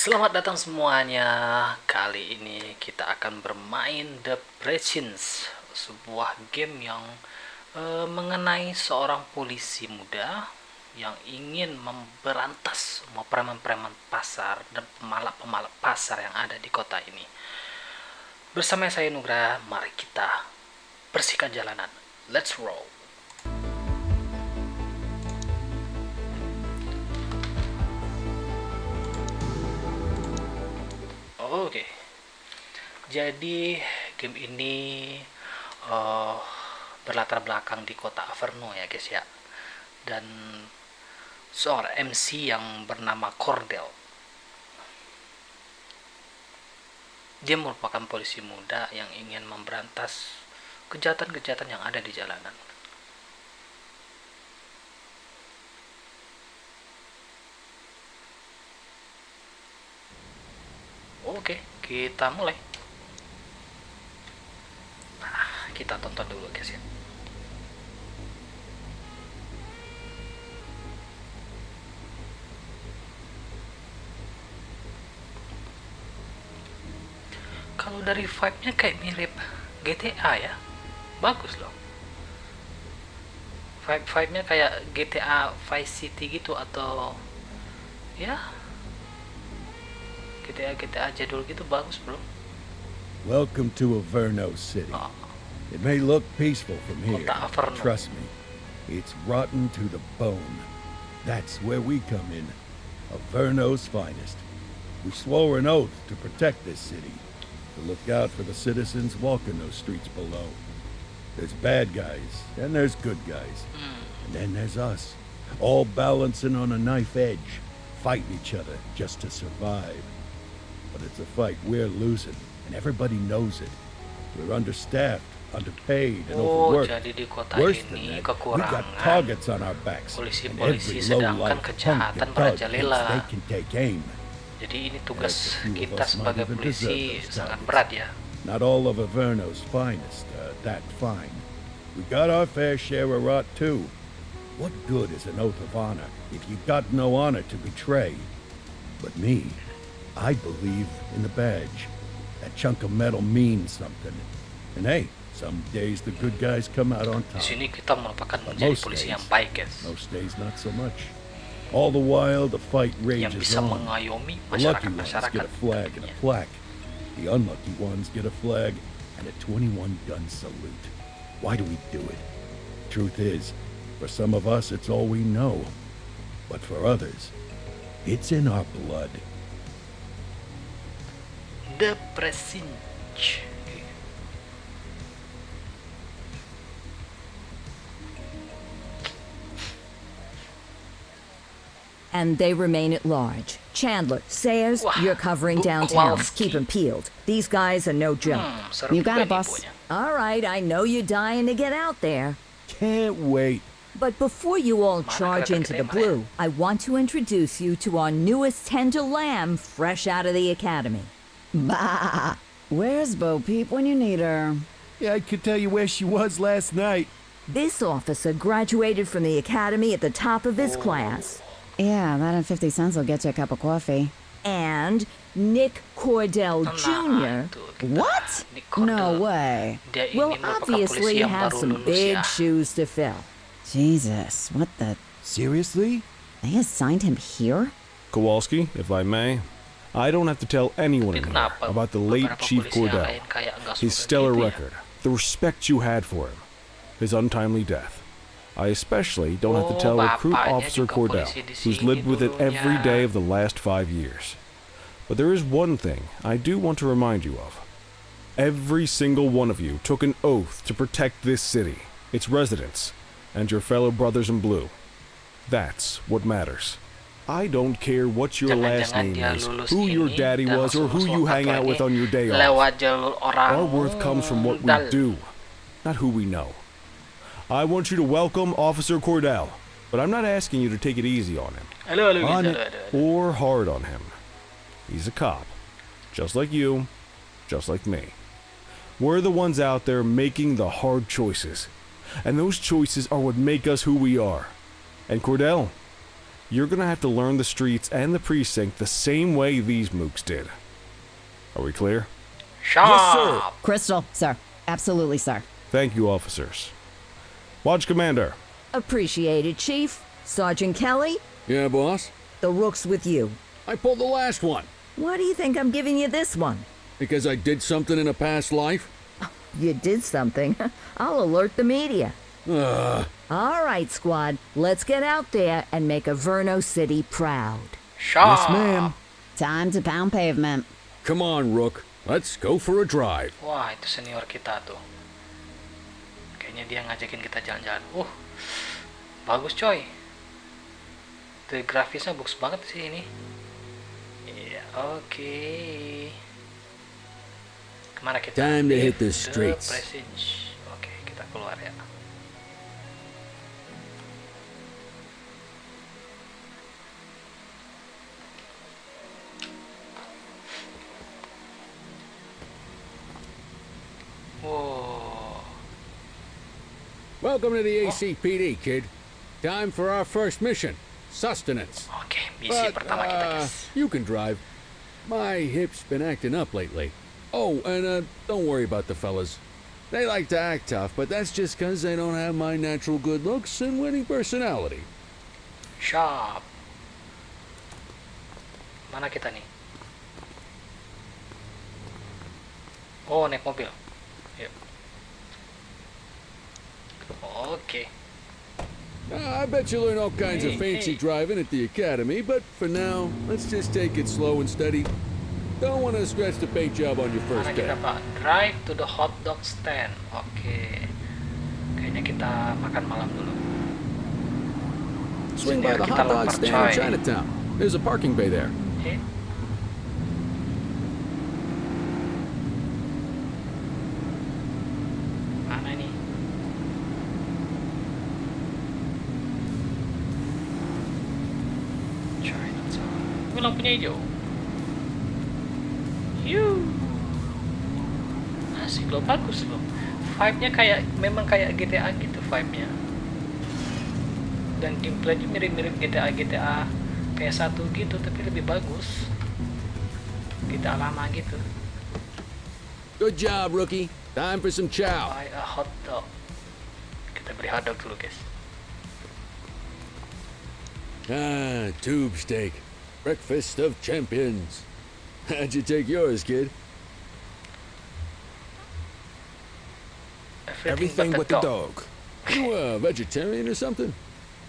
Selamat datang semuanya. Kali ini kita akan bermain The Precinct, sebuah game yang mengenai seorang polisi muda yang ingin memberantas semua preman-preman pasar dan pemalak-pemalak pasar yang ada di kota ini. Bersama saya Nugra, mari kita bersihkan jalanan. Let's roll. Oke, jadi game ini berlatar belakang di kota Averno ya guys ya, dan seorang MC yang bernama Cordell. Dia merupakan polisi muda yang ingin memberantas kejahatan-kejahatan yang ada di jalanan. Oke, kita mulai. Nah, kita tonton dulu guys ya. Kalau dari vibe-nya kayak mirip GTA ya. Bagus loh. Vibe-nya kayak GTA Vice City gitu, atau ya GTA jadul gitu, bagus bro. Welcome to Averno City. It may look peaceful from here. Trust me, it's rotten to the bone. That's where we come in. Averno's finest. We swore an oath to protect this city, to look out for the citizens walking those streets below. There's bad guys, and there's good guys. And then there's us, all balancing on a knife edge, fighting each other just to survive. But it's a fight we're losing, and everybody knows it. We're understaffed, underpaid, and overworked. Jadi di kota Worse ini than that, we kekurangan got targets on our backs, and polisi-polisi, every sedangkan low-life punk kejahatan and thug thinks merajalela. they can take aim. Jadi ini tugas That's a few of kita us might sebagai even polisi deserve those sangat targets. berat ya. Not all of Averno's finest are that fine. We got our fair share of rot too. What good is an oath of honor if you got no honor to betray? But me, I believe in the badge. That chunk of metal means something. And hey, some days the good guys come out on Di top. sini kita merupakan But menjadi most polisi days, yang baik guys, most days not so much. All the while the fight yang rages bisa on. mengayomi The lucky ones masyarakat-masyarakat. get a flag and a plaque. The unlucky ones get a flag and a 21 gun salute. Why do we do it? Truth is, for some of us it's all we know. But for others, it's in our blood. The Precinct. And they remain at large. Chandler, Sayers, Wah, you're covering Bu downtown. Kowalski. Keep 'em peeled. These guys are no joke. Seru You got juga it, nih boss. infonya. All right, I know you're dying to get out there. Can't wait. But before you all Mana charge kereta into kita the yang mana ya? blue, I want to introduce you to our newest tender lamb fresh out of the academy. Bah! Where's Bo Peep when you need her? Yeah, I could tell you where she was last night. This officer graduated from the academy at the top of his class. Yeah, that and 50 cents will get you a cup of coffee. And Nick Cordell Nah, Jr. itu kita. What? Nick Cordell. No way. Dia ini will merupakan polisi obviously yang have baru some lulus big ya. shoes to fill. Jesus, what the? Seriously? They assigned him here? Kowalski, if I may, I don't have to tell anyone Tapi in here kenapa about the late beberapa Chief polisi yang Cordell, lain kayak nggak his suka stellar gitu ya? record, the respect you had for him, his untimely death. I especially don't have to tell Recruit bapaknya Officer juga Cordell, polisi di who's sini lived with it every dulunya. day of the last 5 years. But there is one thing I do want to remind you of. Every single one of you took an oath to protect this city, its residents, and your fellow brothers in blue. That's what matters. I don't care what your last Jangan-jangan name dia is, lulus who your ini daddy dan was, or who langsung you lompat hang out lagi with on your day off. lewat jalur orang Our worth comes from what we dal. do, not who we know. I want you to welcome Officer Cordell, but I'm not asking you to take it easy on him, Halo, halo, On halo, it. halo. or hard on him. He's a cop, just like you, just like me. We're the ones out there making the hard choices, and those choices are what make us who we are. And Cordell, you're gonna have to learn the streets and the precinct the same way these mooks did. Are we clear? Sharp. Yes, sir. Crystal, sir. Absolutely, sir. Thank you, officers. Watch Commander. Appreciated, Chief. Sergeant Kelly, Yeah, boss? the rook's with you. I pulled the last one. Why do you think I'm giving you this one? Because I did something in a past life? You did something. I'll alert the media. Ugh. All right, squad. Let's get out there and make Averno City proud. Sharp. Yes, ma'am. Time to pound pavement. Come on, Rook. Let's go for a drive. Wah, itu senior kita tuh. Kayaknya dia ngajakin kita jalan-jalan. Bagus coy. The grafisnya bagus banget sih ini. Iya, oke. Kemana kita? Time to hit the streets. Precinct. Oke, kita keluar ya. Wow. Welcome to the ACPD, kid. Time for our first mission. Sustenance. Oke, misi But, pertama kita, guys. you can drive. My hip's been acting up lately. Oh, and don't worry about the fellas. They like to act tough, but that's just because they don't have my natural good looks and winning personality. Sharp. Mana kita nih? Oh, naik mobil. Yuk. Oke. I bet you learn all kinds of fancy driving at the academy, but for now, let's just take it slow and steady. Don't want to scratch the paint job on your first Mana day. kita, Pak? Drive to the hot dog stand. Oke. Kayaknya kita makan malam dulu. Swing by the Kita hot dog lapar, stand coy. in Chinatown. There's a parking bay there. Eh? Mana ini? Chinatown. Ini lampunya hijau. Yuh. Asik loh, bagus loh. Vibe-nya kayak, memang kayak GTA gitu vibe-nya. Dan gameplaynya mirip-mirip GTA PS1 gitu, tapi lebih bagus. GTA lama gitu. Good job, rookie. Time for some chow. Buy a hot dog. Kita beli hot dog dulu, guys. Ah, tube steak. Breakfast of champions. How'd you take yours, kid? Everything but with the dog. You a vegetarian or something?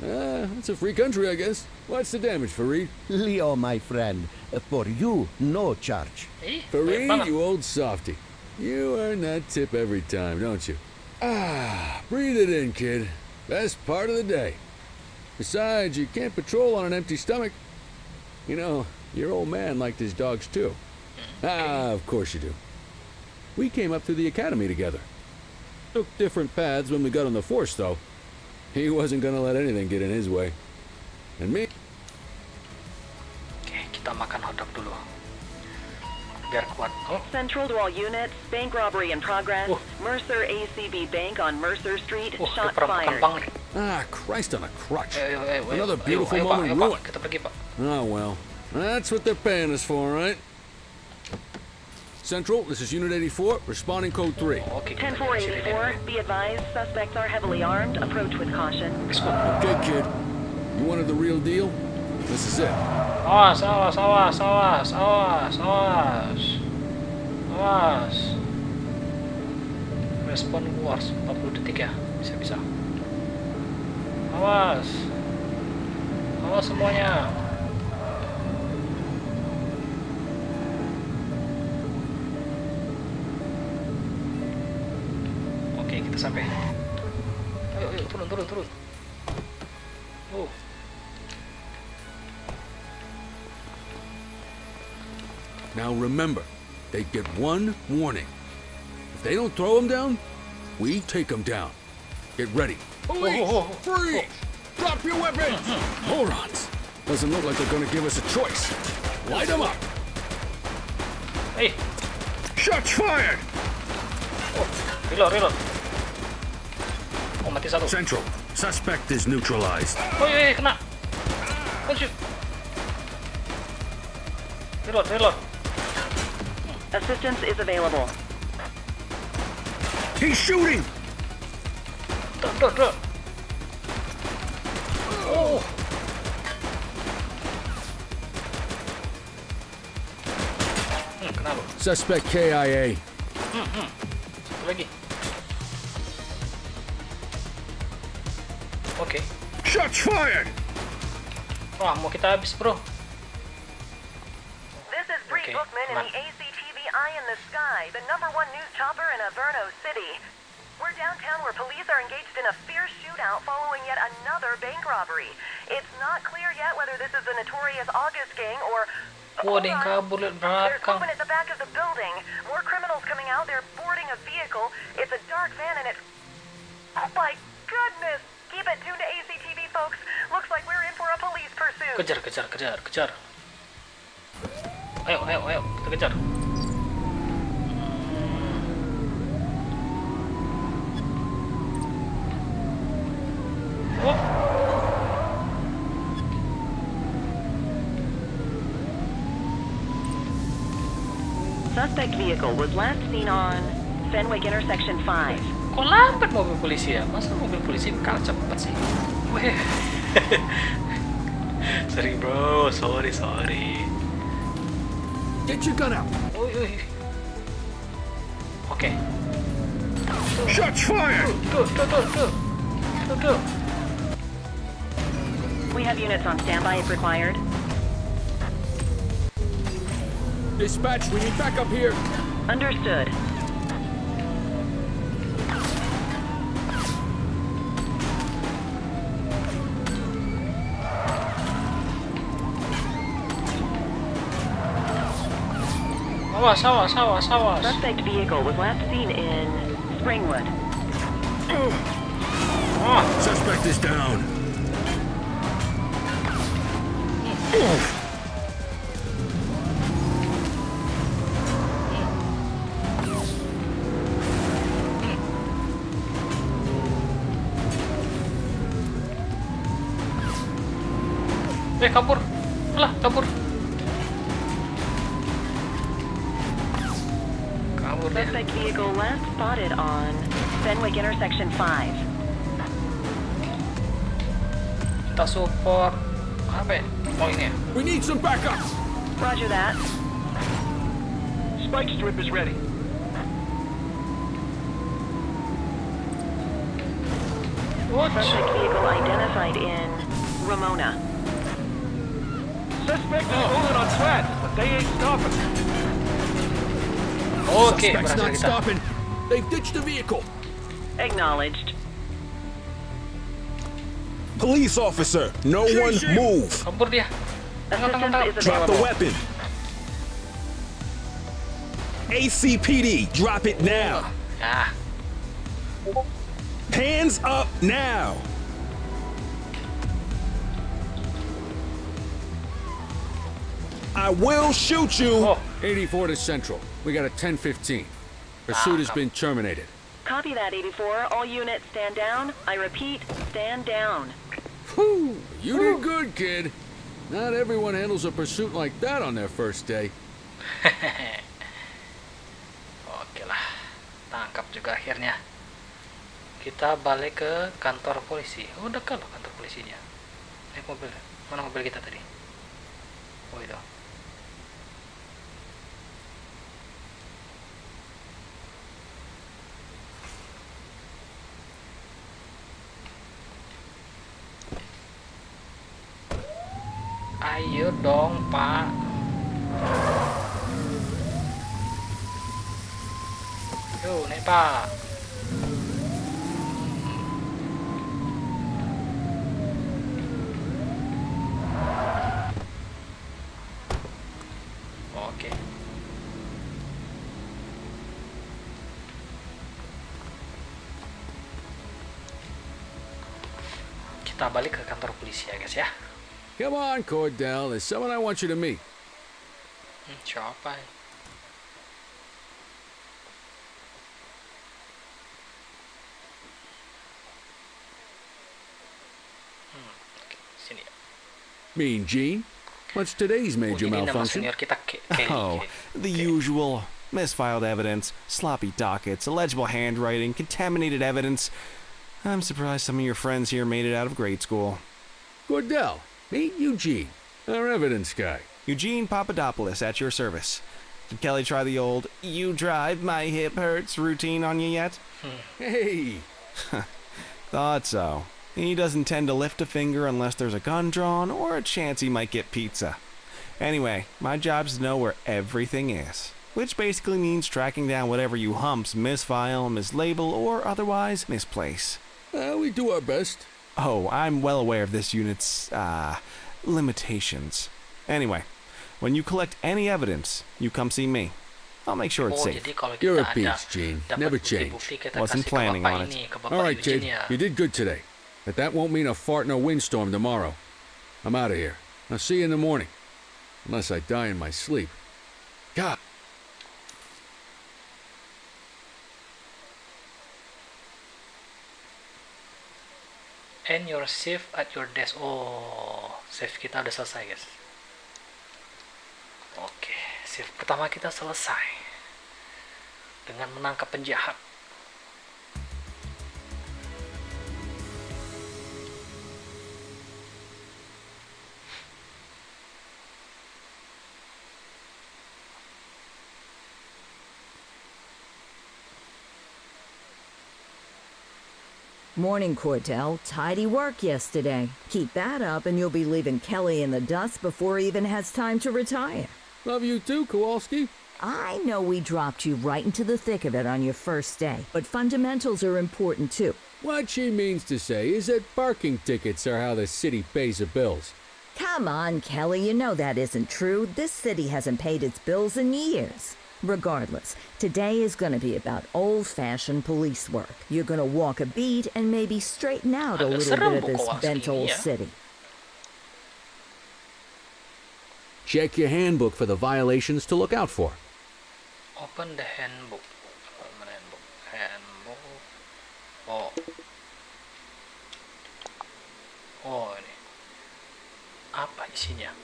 It's a free country, I guess. What's the damage, Fareed? Leo, my friend, for you, no charge. Banyak Fareed, banget. you old softy. You earn that tip every time, don't you? Ah, breathe it in, kid. Best part of the day. Besides, you can't patrol on an empty stomach. You know, your old man liked his dogs too. Ah, of course you do. We came up through the academy together. Took different paths when we got on the force, though. He wasn't gonna let anything get in his way. And me? Oke, kita makan hot dog dulu. Biar kuat. Oh, Central to all units, bank robbery in progress. Oh. Mercer ACB Bank on Mercer Street, dia shots pernah makan fired. bang nih. Ah, Christ on a crutch. Ayo, Another beautiful ayo, moment Pak, ayo, ruined. Pak. Kita pergi, Pak. Oh, well. That's what they're paying us for, right? Central, this is Unit 84, responding code 3. Oke, kita lihat sini 10-484, dulu. be advised, suspects are heavily armed. Approach with caution. Let's go. Okay, kid. You wanted the real deal? This is it. Awas, awas, awas, awas, awas, awas. Awas. Respon wars 40 detik ya. Bisa-bisa. Awas. Awas semuanya. Oke, kita sampai. Ayo, ayo, turun. Oh. Now remember, they get one warning. If they don't throw them down, we take them down. Get ready. Oh. Freeze! Drop your weapons! Morons! Doesn't look like they're gonna give us a choice. Light them up! Hey, Shots fired! reload. Oh, mati satu. Central, suspect is neutralized. Oh, iya, kena. shoot. Reload. Assistance is available. He's shooting! Duh. Oh. Kenapa? Suspect KIA. Satu lagi. Oke. Shots fired! Wah, mau kita habis, bro. This is Bree Okay, Bookman in come on. the ACTV Eye in the Sky, the #1 news chopper in Averno City. We're downtown where police are engaged in a fierce shootout following yet another bank robbery. It's not clear yet whether this is the notorious August gang or... Oh, ada yang kabur lihat There's belakang. movement at the back of the building. More criminals coming out. They're boarding a vehicle. It's a dark van and it's... Oh my goodness! Keep it tuned to ACTV, folks. Looks like we're in for a police pursuit. Kejar. Ayo, kita kejar. Oh. Suspect vehicle was last seen on Fenwick intersection 5. Kok lambat mobil polisi ya? Masa mobil polisi kalah cepet sih? Weh. Sorry. Get your gun out! Uy. Oke. Shots fired! Tuh. We have units on standby if required. Dispatch, we need backup here. Understood. Awas. Suspect vehicle was last seen in Springwood. Suspect is down. Kabur. Alah, kabur. Kabur dia. Suspect vehicle last spotted on Fenwick intersection 5. Kita support. Apa ya? Oh, ini ya. We need some backup. Roger that. Spike strip is ready. Suspect vehicle identified in Ramona. Suspect is moving on flat, but they ain't stopping. Oke, Suspect's berhasil not kita. stopping. They've ditched the vehicle. Acknowledged. Police officer, no one move. Kabur dia. Assistance is Drop the available. weapon. ACPD, drop it now. Ah, Hands up now. I will shoot you. oh, 84 to Central. We got a 10:15. Pursuit has been terminated. Copy that, 84. All units stand down. I repeat, stand down. Whew, you did good, kid. Not everyone handles a pursuit like that on their first day. oke lah. Tangkap juga akhirnya. Kita balik ke kantor polisi. Oh, dekat loh kantor polisinya. Naik mobil. Mana mobil kita tadi? Oh, itu. Ayo dong, Pak. Yuk, naik, Pak. Oke. Kita balik ke kantor polisi ya, guys ya. Come on, Cordell. There's someone I want you to meet. Siapa? Oke, sini ya. Mean Gene? What's today's major Ini nama malfunction? senior kita Kelly. Oh, the usual. Misfiled evidence, sloppy dockets, illegible handwriting, contaminated evidence. I'm surprised some of your friends here made it out of grade school. Cordell, meet Eugene, our evidence guy. Eugene Papadopoulos at your service. Did Kelly try the old, you drive, my hip hurts routine on you yet? Hey! Thought so. He doesn't tend to lift a finger unless there's a gun drawn or a chance he might get pizza. Anyway, my job's to know where everything is, which basically means tracking down whatever you humps misfile, mislabel, or otherwise misplace. We do our best. Oh, I'm well aware of this unit's, limitations. Anyway, when you collect any evidence, you come see me. I'll make sure it's safe. Jadi kalau You're kita a peach, Gene. Never change. bukti-bukti kita Wasn't kasih ke planning bapak on it. ini, ke bapak All right, kid. Eugene ya. You did good today. But that won't mean a fart in a windstorm tomorrow. I'm out of here. I'll see you in the morning. Unless I die in my sleep. God. And your shift at your desk. Oh, shift kita udah selesai, guys. Oke, shift pertama kita selesai dengan menangkap penjahat. Morning, Cordell. Tidy work yesterday. Keep that up and you'll be leaving Kelly in the dust before he even has time to retire. Love you too, Kowalski. I know we dropped you right into the thick of it on your first day, but fundamentals are important too. What she means to say is that parking tickets are how the city pays the bills. Come on, Kelly, you know that isn't true. This city hasn't paid its bills in years. Regardless, today is going to be about old-fashioned police work. You're going to walk a beat and maybe straighten out a little bit of this bent old city. Check your handbook for the violations to look out for. Open the handbook. Handbook. Oh. Oh, ini. Apa isinya?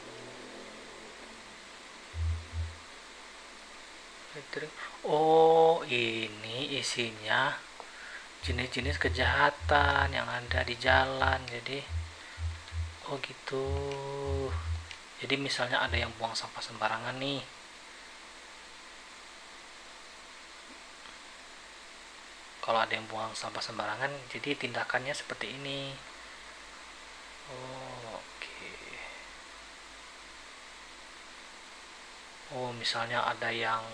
Oh, ini isinya jenis-jenis kejahatan yang ada di jalan. Jadi, oh gitu. Jadi misalnya ada yang buang sampah sembarangan nih. Kalau ada yang buang sampah sembarangan, jadi tindakannya seperti ini. Oh, oke. Oh, misalnya ada yang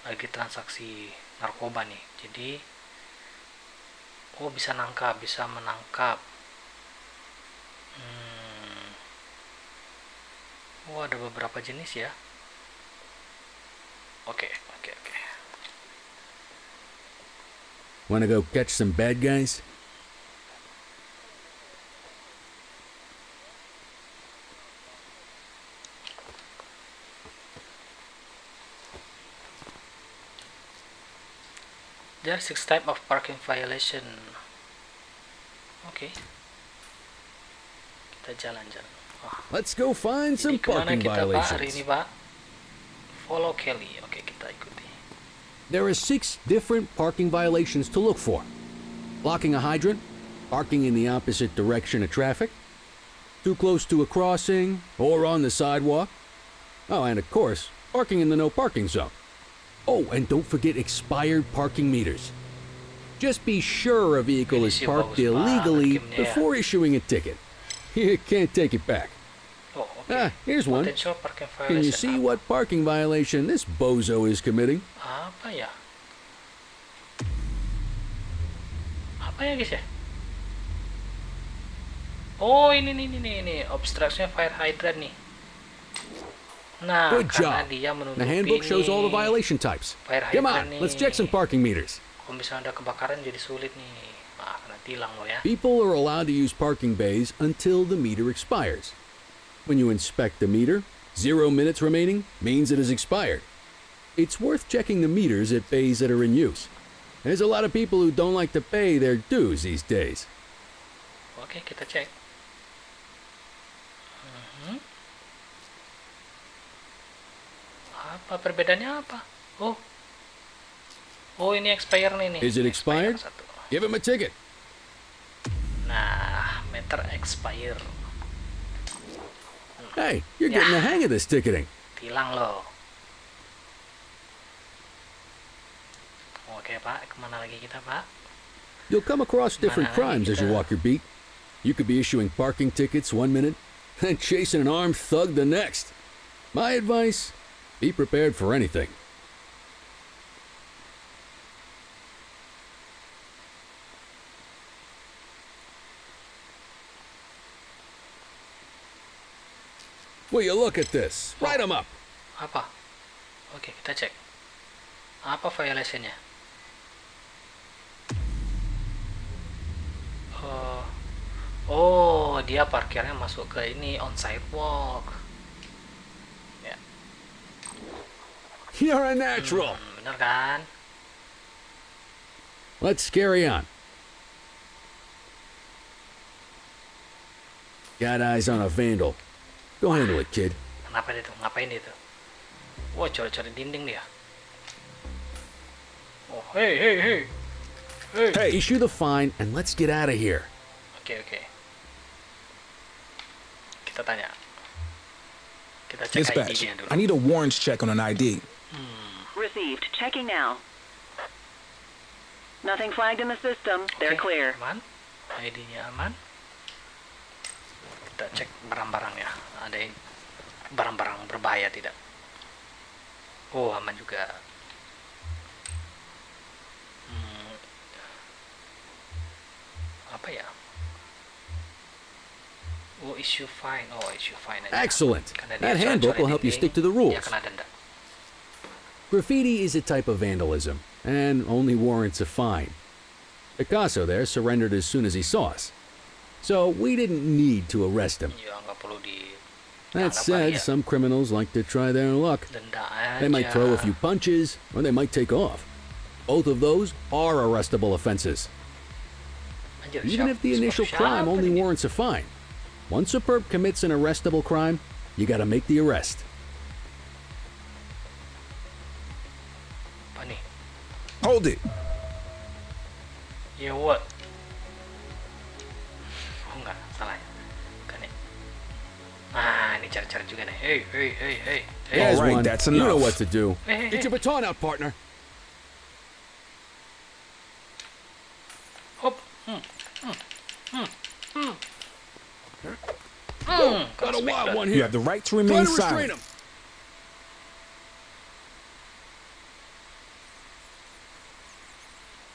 lagi transaksi narkoba nih, jadi bisa menangkap. Oh, ada beberapa jenis ya. Oke. Wanna go catch some bad guys? There are 6 types of parking violation. Oke. Kita jalan-jalan. Let's go find some parking kita, violations. Pak, hari ini, Pak? Follow Kelly. Oke, kita ikuti. There are 6 different parking violations to look for. Blocking a hydrant, parking in the opposite direction of traffic, too close to a crossing or on the sidewalk. Oh, and of course, parking in the no parking zone. Oh, and don't forget expired parking meters. Just be sure a vehicle is parked illegally before issuing a ticket. You can't take it back. Oh, okay. Here's one. Can you see what parking violation this bozo is committing? Apa ya? Apa ya, guys ya? Oh, ini obstruction fire hydrant nih. Nah, good job. The handbook shows all the violation types. Come on, let's check some parking meters. Kalau misalnya ada kebakaran jadi sulit nih. Kena tilang lo ya. People are allowed to use parking bays until the meter expires. When you inspect the meter, 0 minutes remaining means it is expired. It's worth checking the meters at bays that are in use. There's a lot of people who don't like to pay their dues these days. Oke, kita cek. Apa perbedaannya apa? Oh ini expire nih. Is it expired? Give him a ticket. Nah, meter expire. Hey, you're getting the hang of this ticketing. Tilang loh. Oke Pak, kemana lagi kita Pak? You'll come across different crimes as you walk your beat. You could be issuing parking tickets 1 minute and chasing an armed thug the next. My advice, be prepared for anything. Will you look at this? Write them up. Apa? Oke, kita cek. Apa violationnya? Oh, dia parkirnya masuk ke ini on sidewalk. Ya. You're a natural. Bener kan? Let's carry on. Got eyes on a vandal. Go handle it, kid. Kenapa dia tuh? Ngapain dia tuh? Wah, coret-coret dinding dia. Oh, hey. Hey, issue the fine and let's get out of here. Oke. Kita tanya. Kita cek Dispatch, ID-nya dulu. I need a warrants check on an ID. Received. Checking now. Nothing flagged in the system. They're clear. Aman. ID-nya aman. Kita cek barang-barangnya. Ada yang barang-barang berbahaya tidak? Oh, aman juga. Apa ya? Oh, issue fine. Aja. Excellent. Karena dia That handbook will help you dinding, stick to the rules. dia kena denda. Graffiti is a type of vandalism and only warrants a fine. Picasso there surrendered as soon as he saw us. So we didn't need to arrest him. Ya, nggak perlu di That dianggap said, ya. some criminals like to try their luck. Denda aja. They might throw a few punches, or they might take off. Both of those are arrestable offenses. Anjir, Even if the initial crime only warrants a fine. Once a perp commits an arrestable crime, you gotta make the arrest. Apa nih? Hold it. Ya, what? Oh, enggak, salah ya. Bukan ya. Ah, ini cari-cari juga nih. Hey. There's All right, one. that's You know enough. what to do. Hey. Get your baton out, partner. Hop. Got a wild one You here. have the right to Try remain to restrain silent. him.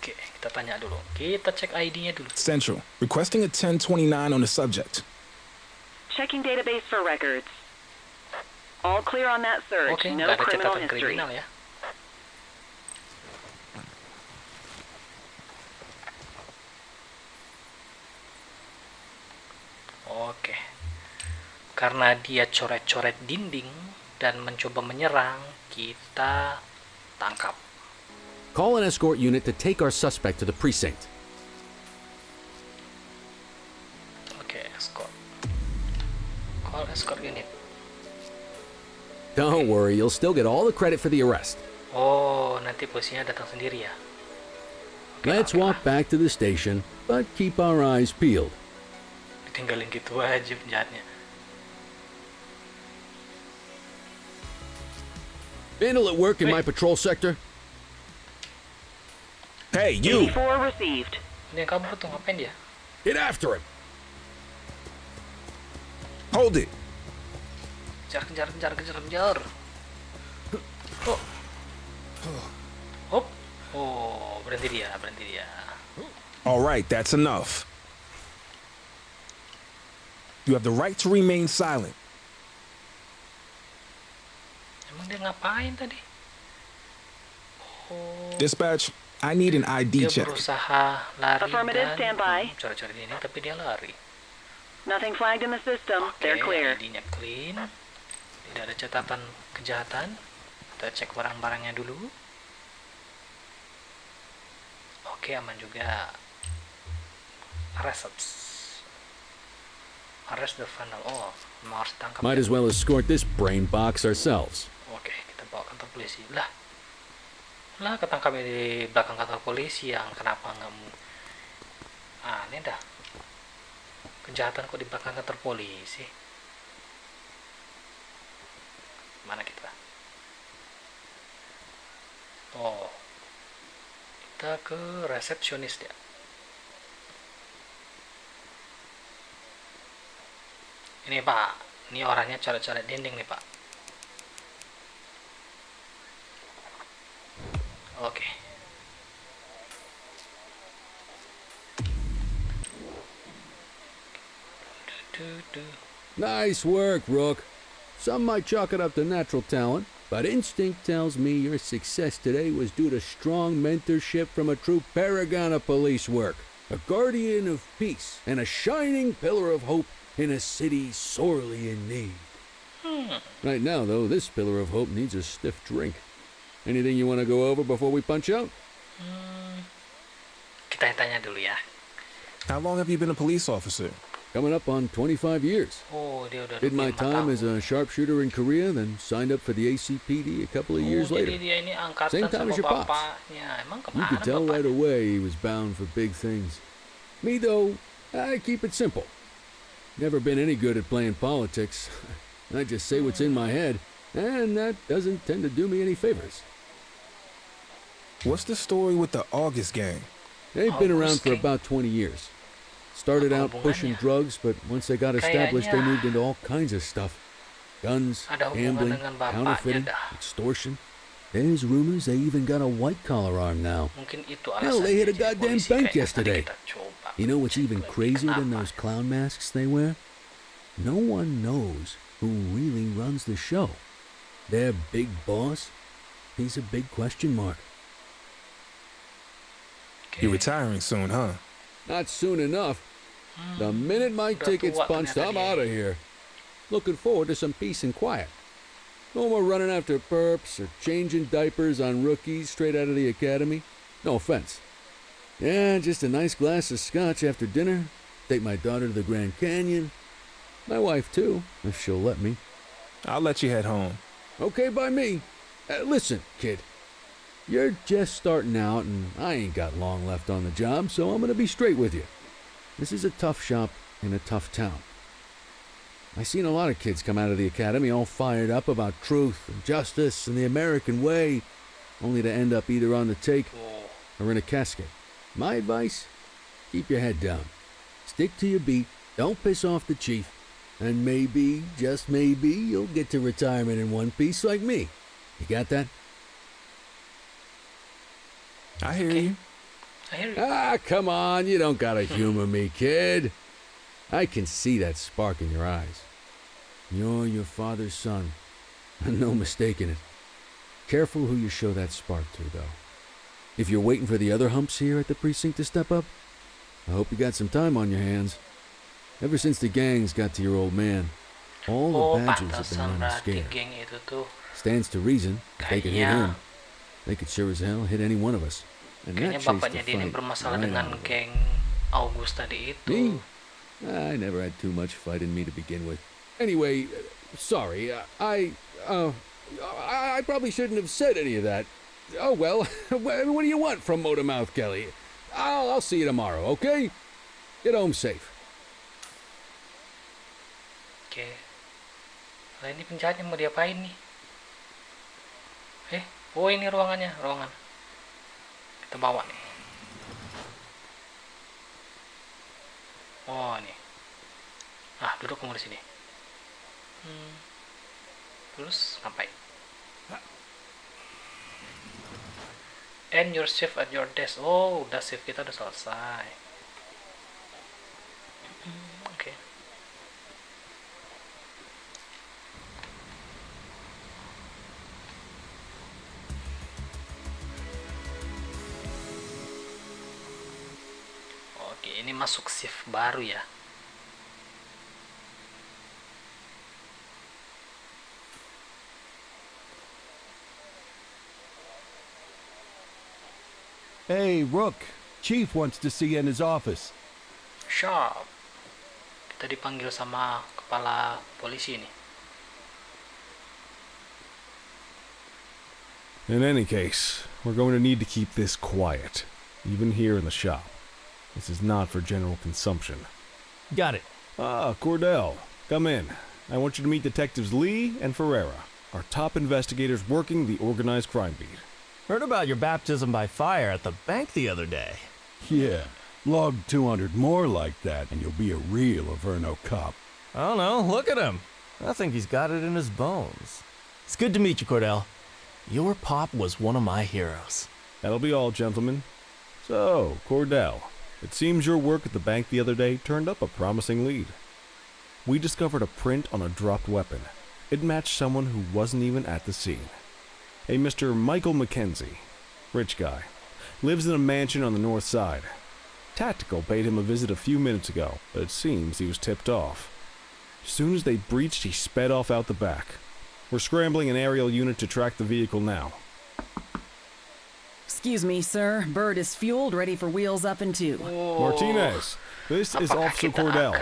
Oke, kita tanya dulu. Kita cek ID-nya dulu. Central, requesting a 1029 on the subject. Checking database for records. All clear on that search. Oke, No nggak ada criminal catatan history. kriminal ya. Oke. Karena dia coret-coret dinding dan mencoba menyerang, kita tangkap. Call an escort unit to take our suspect to the precinct. Oke, escort. Call escort unit. Don't worry, you'll still get all the credit for the arrest. Oh, nanti polisinya datang sendiri ya. Oke, Let's oke walk back to the station, but keep our eyes peeled. Ditinggalin gitu aja penjahatnya. Vandal at work in my patrol sector? Hey, you! 84 received. Ini yang kabur tuh ngapain dia? Get after him! Hold it. Kejar. Oh. Hop. Oh, berhenti dia. All right, that's enough. You have the right to remain silent. Emang dia ngapain tadi? Oh, Dispatch, I need an ID dia check. berusaha lari Affirmative, dan stand by. cari-cari ini, tapi dia lari. Nothing flagged in the system. They're Oke, clear. ID-nya clean. Tidak ada catatan kejahatan. Kita cek barang-barangnya dulu. Oke, aman juga. Receipts. Arrest the vandal. Oh, memang harus tangkap. Might as well escort this brain box ourselves. Oke, kita bawa kantor polisi. Lah ketangkapnya di belakang kantor polisi, yang kenapa nggak mau? Aneh dah. Kejahatan kok di belakang kantor polisi? Mana kita? Oh, kita ke resepsionis ya. Ini Pak, ini orangnya coret-coret dinding nih Pak. Oke. Nice work, Rook. Some might chalk it up to natural talent, but instinct tells me your success today was due to strong mentorship from a true paragon of police work, a guardian of peace, and a shining pillar of hope in a city sorely in need. Right now, though, this pillar of hope needs a stiff drink. Anything you want to go over before we punch out? Kita tanya dulu ya. How long have you been a police officer? Coming up on 25 years. Oh, dia udah Did my 24 time tahun. as a sharpshooter in Korea, then signed up for the ACPD a couple of years Jadi later. dia ini angkatan Same time sama as your pops. bapaknya. Emang You kemana could tell right bapaknya? away he was bound for big things. Me, though, I keep it simple. Never been any good at playing politics. I just say what's in my head, and that doesn't tend to do me any favors. What's the story with the August gang? They've been around for Gang? about 20 years. Started Apa out pushing hubungannya? drugs, but once they got established, they Kayaknya moved into all kinds of stuff. Guns, ada hubungan gambling, dengan bapaknya counterfeiting, dah. extortion. There's rumors they even got a white-collar arm now. Mungkin itu Hell, they hit a alasannya jadi goddamn polisi. bank Kayaknya yesterday. tadi kita coba You know what's cek even lagi crazier than kenapa. those clown masks they wear? No one knows who really runs the show. Their big boss? He's a big question mark. You're retiring soon, huh? Not soon enough. The minute my Udah ticket's tua punched, ternyata I'm dia. out of here. Looking forward to some peace and quiet. No more running after perps or changing diapers on rookies straight out of the academy. No offense. Yeah, just a nice glass of scotch after dinner. Take my daughter to the Grand Canyon. My wife, too, if she'll let me. I'll let you head home. Okay by me. Listen, kid. You're just starting out, and I ain't got long left on the job, so I'm gonna be straight with you. This is a tough shop in a tough town. I seen a lot of kids come out of the academy all fired up about truth and justice and the American way, only to end up either on the take Oh, or in a casket. My advice? Keep your head down. Stick to your beat, don't piss off the chief, and maybe, just maybe, you'll get to retirement in one piece like me. You got that? I hear you. I hear you. Ah, come on, you don't gotta humor me, kid. I can see that spark in your eyes. You're your father's son. No mistaking it. Careful who you show that spark to, though. If you're waiting for the other humps here at the precinct to step up, I hope you got some time on your hands. Ever since the gangs got to your old man, all Oh, the badges have been pantasan running berarti scared. geng itu tuh. Stands to reason, if they could hit Kayaknya- him, they could sure as hell hit any one of us. And Kayaknya that chased bapaknya the dia ini fight bermasalah right dengan out of him. geng August tadi itu. Me? I never had too much fight in me to begin with. Anyway, sorry, I probably shouldn't have said any of that. Oh well, what do you want from Motormouth Kelly? I'll see you tomorrow, okay? Get home safe. Oke. Lah ini penjahatnya mau diapain nih? Oh ini ruangannya, ruangan. Kita bawa nih. Oh nih. Ah, duduk kamu di sini. Terus ngapain? End your shift at your desk. Oh, udah shift kita udah selesai. Oke. Oke, ini masuk shift baru ya. Hey, Rook. Chief wants to see you in his office. Sharp. Kita dipanggil sama kepala polisi ini. In any case, we're going to need to keep this quiet, even here in the shop. This is not for general consumption. Got it. Ah, Cordell, come in. I want you to meet Detectives Lee and Ferreira, our top investigators working the organized crime beat. Heard about your baptism by fire at the bank the other day. Yeah, log 200 more like that and you'll be a real Averno cop. I don't know, look at him. I think he's got it in his bones. It's good to meet you, Cordell. Your pop was one of my heroes. That'll be all, gentlemen. So, Cordell, it seems your work at the bank the other day turned up a promising lead. We discovered a print on a dropped weapon. It matched someone who wasn't even at the scene. A Mr. Michael Mackenzie, rich guy, lives in a mansion on the north side. Tactical paid him a visit a few minutes ago, but it seems he was tipped off. As soon as they breached, he sped off out the back. We're scrambling an aerial unit to track the vehicle now. Excuse me, sir. Bird is fueled, ready for wheels up in 2. Martinez, this is Officer Cordell.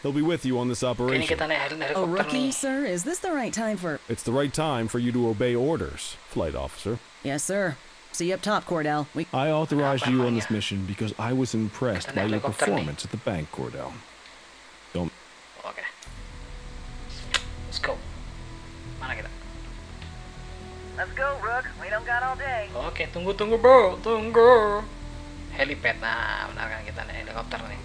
He'll be with you on this operation. A rookie, sir? Is this the right time for... It's the right time for you to obey orders, Flight Officer. Yes, sir. See you up top, Cordell. I authorized you on this mission because I was impressed by your performance at the bank, Cordell. Don't... Okay. Let's go. Mana kita? Let's go, Rook. We don't got all day. Oke, tunggu bro, tunggu. Helipad, nah benar kan kita naik helikopter nih.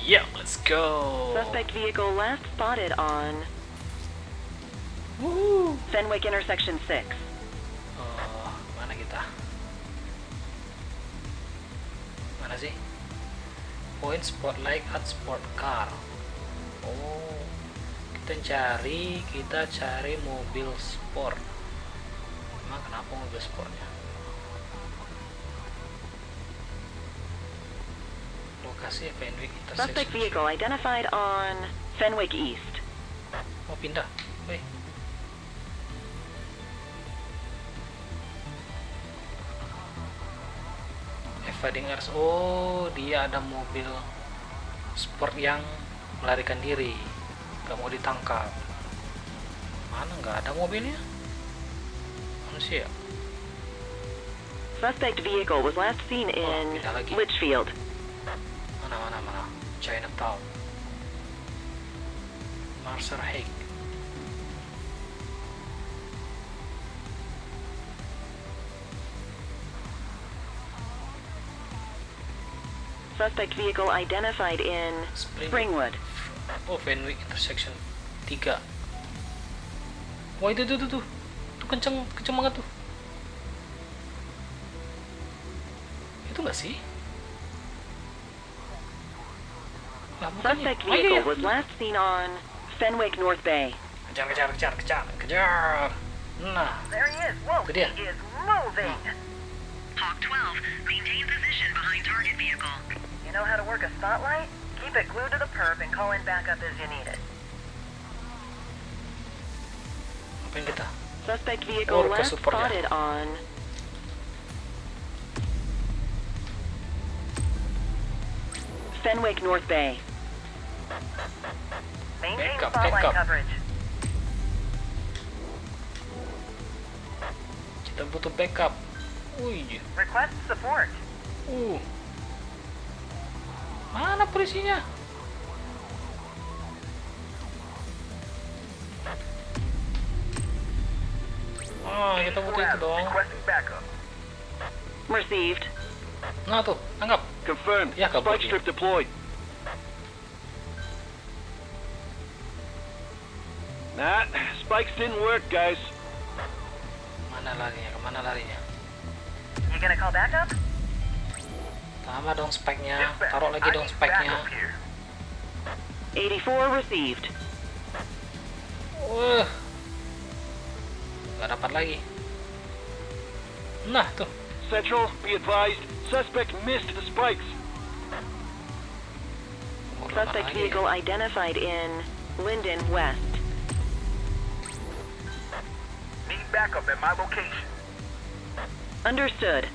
Yeah, let's go. Suspect vehicle last spotted on Fenwick intersection 6. Mana kita? Mana sih? Point spotlight at sport car. Oh, kita cari mobil sport. Emang kenapa mobil sportnya? Lokasi Fenwick intersection. Suspect vehicle identified on Fenwick East. Oh, pindah. Weh. Evading arrest. Oh, dia ada mobil sport yang melarikan diri, gak mau ditangkap. Mana nggak ada mobilnya? Manusia. Suspect vehicle was last seen in Litchfield. Mana Chinatown. Mercer Hague. Suspect vehicle identified in Springwood. Oh, Fenwick intersection 3. Wah, itu kenceng banget tuh. Itu nggak sih? Suspect vehicle was last seen on Fenwick North Bay. Kejar. Nah, there he is. Whoa, he is moving. Hawk 12, maintain position behind target vehicle. You know how to work a spotlight? Keep it glued to the perp and call in backup as you need it. Apain kita? Suspect vehicle last spotted on Fenwick North Bay. Maintain spotlight coverage. Kita butuh backup. Request support. Mana polisinya? Kita butuh itu dong. Received. Nah tuh, tangkap. Confirmed. Ya, kabur. Spike strip deployed. Nah, spikes didn't work, guys. Kemana larinya? You gonna call backup? Tambah dong spike-nya. Taruh lagi dong spike-nya. 84 received. Gak dapat lagi. Nah tuh. Central, be advised, suspect missed the spikes. Suspect vehicle identified in Linden West. backup at my location. Understood.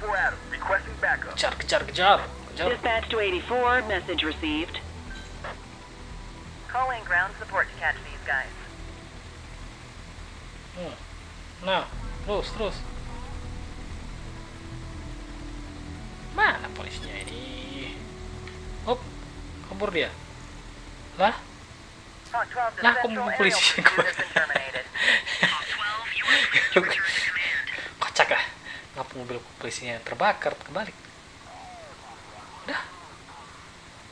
Adam, requesting backup. Kejar. Dispatch to 84, message received. Calling ground support to catch these guys. Nah, terus. Mana polisinya ini? Hop, kabur dia. Lah, kok mau polisi gue? Kocak ah. Ngapa mobil polisinya terbakar kebalik?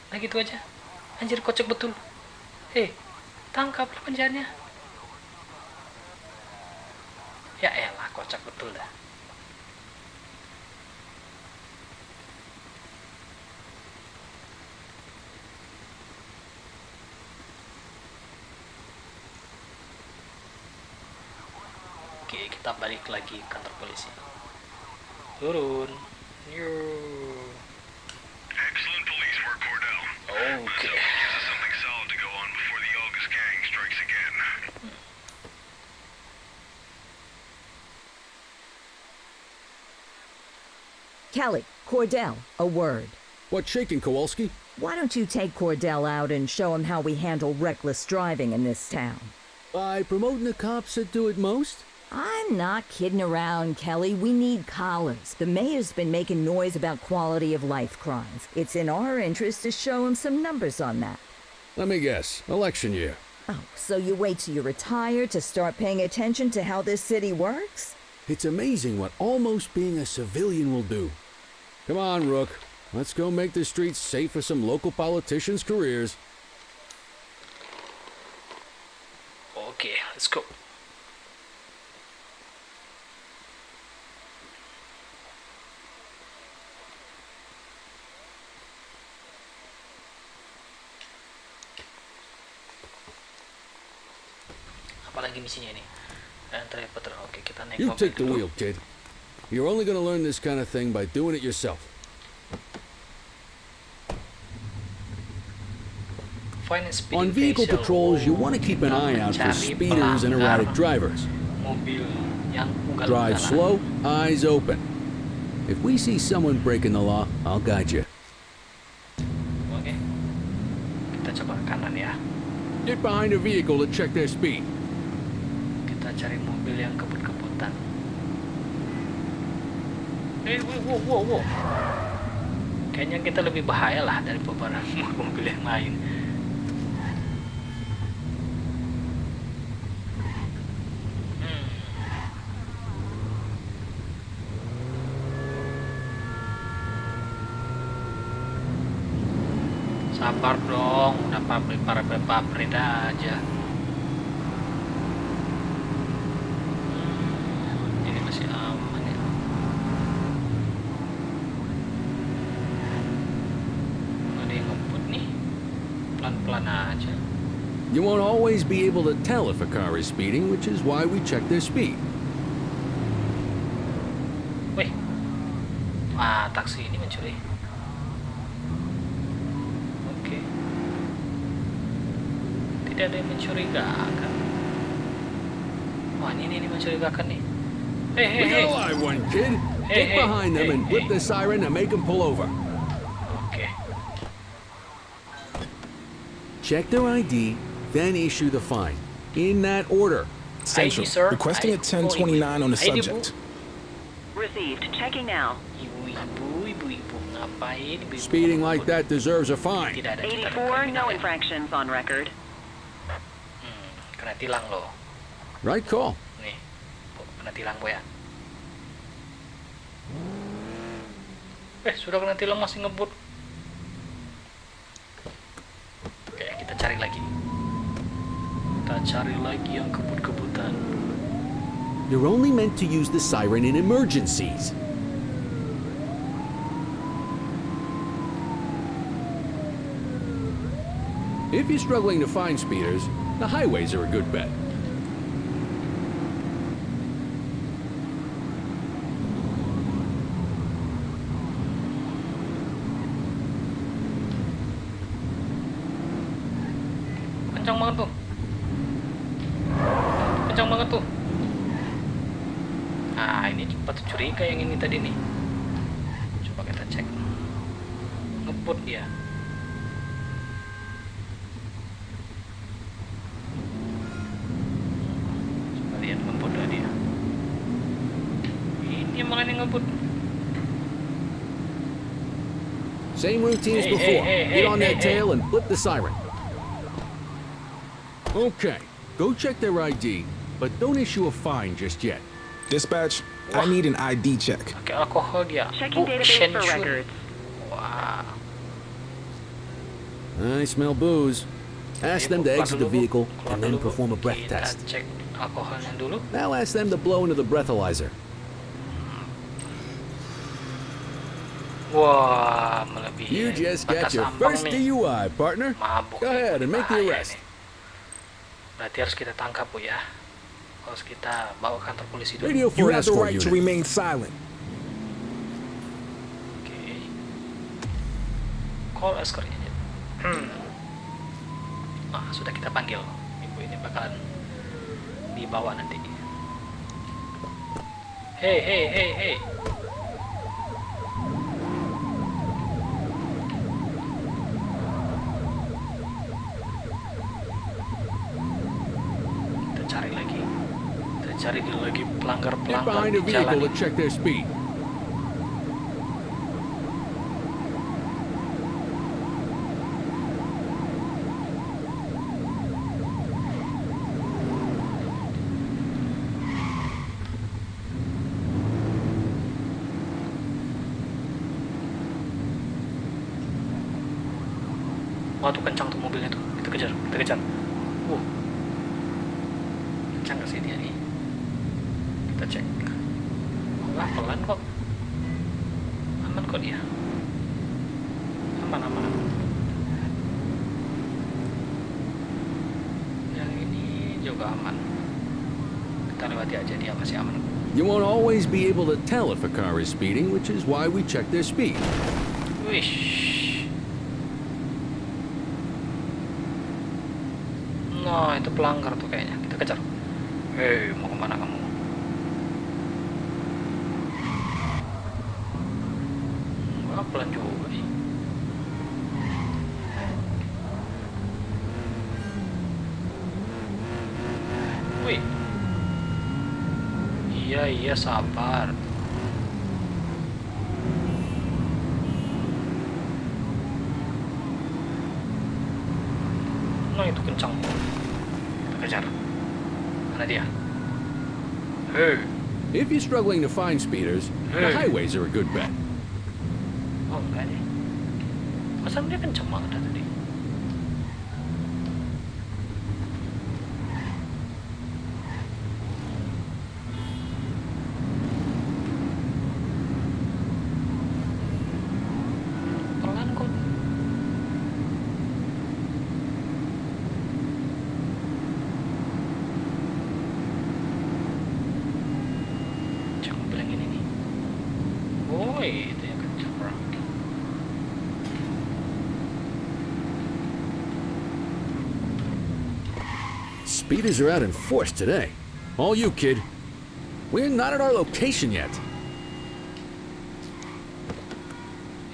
Udah gitu aja. Anjir, kocak betul. Tangkaplah penjahatnya. Ya elah, kocak betul dah. Oke, kita balik lagi ke kantor polisi. Turun. Excellent police work, Cordell. Okay. Something solid to go on before the August gang strikes again. Kelly, Cordell, a word. What's shaking, Kowalski? Why don't you take Cordell out and show him how we handle reckless driving in this town? By promoting the cops that do it most? I'm not kidding around, Kelly. We need collars. The mayor's been making noise about quality of life crimes. It's in our interest to show him some numbers on that. Let me guess. Election year. Oh, so you wait till you retire to start paying attention to how this city works? It's amazing what almost being a civilian will do. Come on, Rook. Let's go make the streets safe for some local politicians' careers. Okay, let's go. Apalagi misinya ini? Oke, kita naik You mobil take the dulu. wheel, kid. You're only gonna learn this kind of thing by doing it yourself. On vehicle patrols, you want to keep an eye out for speeders and erratic drivers. Drive slow, eyes open. If we see someone breaking the law, I'll guide you. Oke. Kita coba kanan ya. Get behind a vehicle to check their speed. Kita cari mobil yang kebut-kebutan. Wow. Kayaknya kita lebih bahaya lah dari beberapa mobil yang lain. Sabar dong, udah pabrik aja. Ini masih aman ya. Ada yang ngebut nih, pelan-pelan aja. You won't always be able to tell if a car is speeding, which is why we check their speed. Wih, taksi ini mencuri. Tidak ada yang mencurigakan. Wah, ini mencurigakan nih. We got a live one, kid. Get behind them and whip the siren and make them pull over. Okay. Check their ID, then issue the fine. In that order. Central, ID, sir. requesting a 1029 on the subject. Received. Checking now. Ibu, ngapain? Speeding like that deserves a fine. 84, no infractions on record. Kena tilang loh. Right call. Nih, kena tilang gue ya. Sudah kena tilang masih ngebut. Oke, kita cari lagi. Yang kebut-kebutan. You're only meant to use the siren in emergencies. If you're struggling to find speeders, the highways are a good bet. kencang banget tuh. Kencang banget tuh. Nah, ini patut curiga yang ini tadi nih. Coba kita cek. Ngebut dia. Coba lihat ngebut dia. Ini malah yang ngebut. Same routine as before. Get on that tail and flip the siren. Okay, go check their ID, but don't issue a fine just yet. Dispatch, I need an ID check. Oke, alkohol dia. Checking database for records. Wah. I smell booze. Ask them to exit the vehicle and then perform a breath test. Kita cek alkoholnya dulu. Now ask them to blow into the breathalyzer. Wah, melebihi. You just got batas your ambang first nih. DUI, partner. Mabuk Go nih, ahead and make the bahaya arrest. nih. Berarti harus kita tangkap, Bu ya. Harus kita bawa ke kantor polisi dulu. Radio You for an have the escort right to unit. remain silent. Oke. Call escort unit. Ah, sudah kita panggil. Ibu ini bakalan dibawa nanti. Hey. Cari lagi Get pelanggar-pelanggar behind di a vehicle jalan. to check their speed. Wah, tuh kencang tuh mobilnya tuh. Kita kejar. Kencang gak sih dia nih? Kita cek. Wah, pelan kok. Aman kok dia. Aman. Yang ini juga aman. Kita lewati aja, dia masih aman. You won't always be able to tell if a car is speeding, which is why we check their speed. Wish. Nah, itu pelanggar tuh kayaknya. Kita kejar. Hei, mau kemana kamu? Wah, pelan juga nih. Wih. Iya, sabar. Nah, itu kencang. Kita kejar. Mana dia? Hey. If you're struggling to find speeders, the highways are a good bet. Oh, enggak nih. Masa dia kencang banget tadi? Pelan kok. Jangan bilang ini nih. Oh, itu yang kencang. Speeders are out in force today. All you, kid. We're not at our location yet.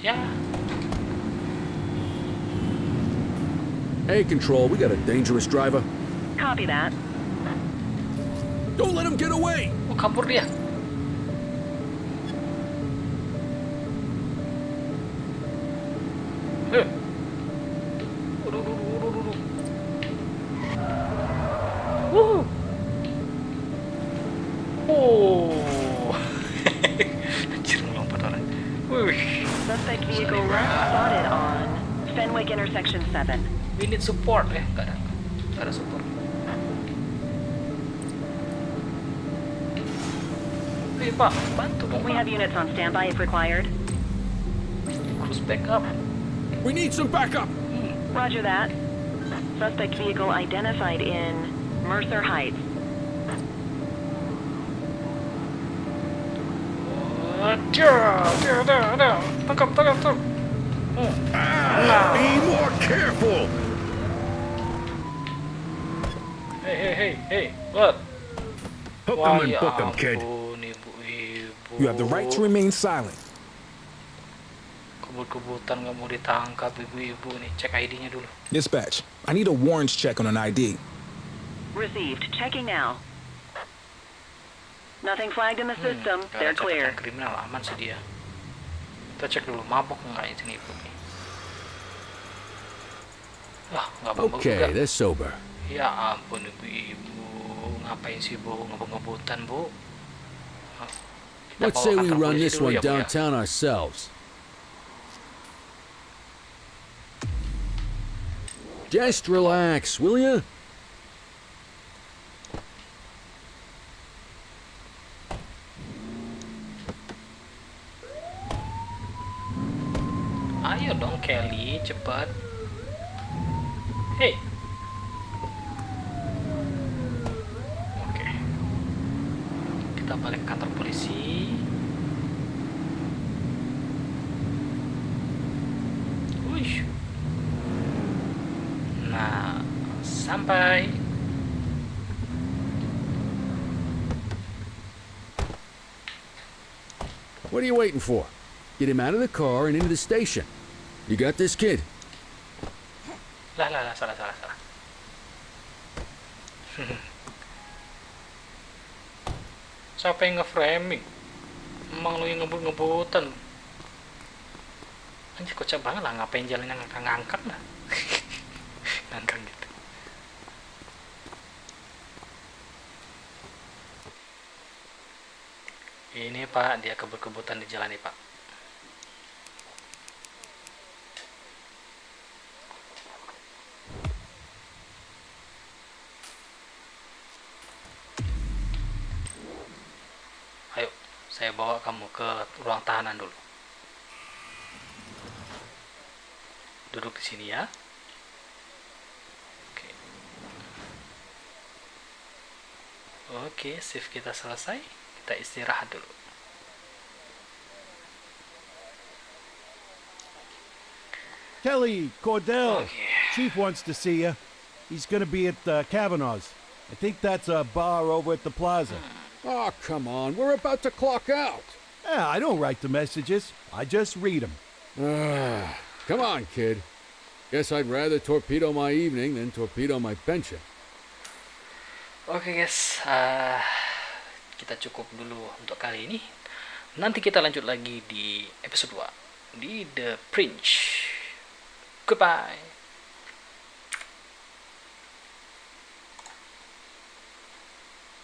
Ya. Hey, Control, we got a dangerous driver. Copy that. Don't let him get away! Oh, kabur dia. Suspect vehicle last spotted on Fenwick intersection 7. We need support. Nggak ada support. Pak, bantu dong. We have units on standby if required. Cruise backup. We need some backup! Roger that. Suspect vehicle identified in Mercer Heights. Tangkap. Be more careful! Hey, what? Hook 'em Wah, and ya book 'em, kid. ampun, ibu-ibu. You have the right to remain silent. Kebut-kebutan nggak mau ditangkap ibu-ibu nih. Cek ID-nya dulu. Dispatch, I need a warrants check on an ID. Received. Checking now. Nothing flagged in the system. They're clear. Kriminal aman sih dia. Kita cek dulu mabuk nggak ini ibu nih. Wah, nggak mabuk juga. Okay, they're sober. Ya ampun ibu-ibu, ngapain sih bu ngebut-ngebutan bu? Let's say we run this one downtown ourselves. Just relax, will ya? Ayo dong Kelly, cepat. Hey. Oke. Kita balik ke kantor polisi. Wih. Nah, sampai. What are you waiting for? Get him out of the car and into the station. You got this, kid? Lah, salah. Siapa yang nge-framing? Emang lu yang ngebut-ngebutan. Anjir kocak banget lah, ngapain jalannya ngangkat lah. Ngangkat gitu. Ini Pak, dia kebut-kebutan di jalan nih Pak. Ayo, saya bawa kamu ke ruang tahanan dulu. Duduk di sini ya. Oke, shift kita selesai. Kita istirahat dulu. Kelly, Cordell. Okay. Chief wants to see you. He's going to be at Kavanaugh's. I think that's a bar over at the plaza. Oh, come on. We're about to clock out. Yeah, I don't write the messages. I just read them. Come on, kid. Guess I'd rather torpedo my evening than torpedo my pension. Oke guys, kita cukup dulu untuk kali ini. Nanti kita lanjut lagi di episode 2 di The Precinct. Goodbye.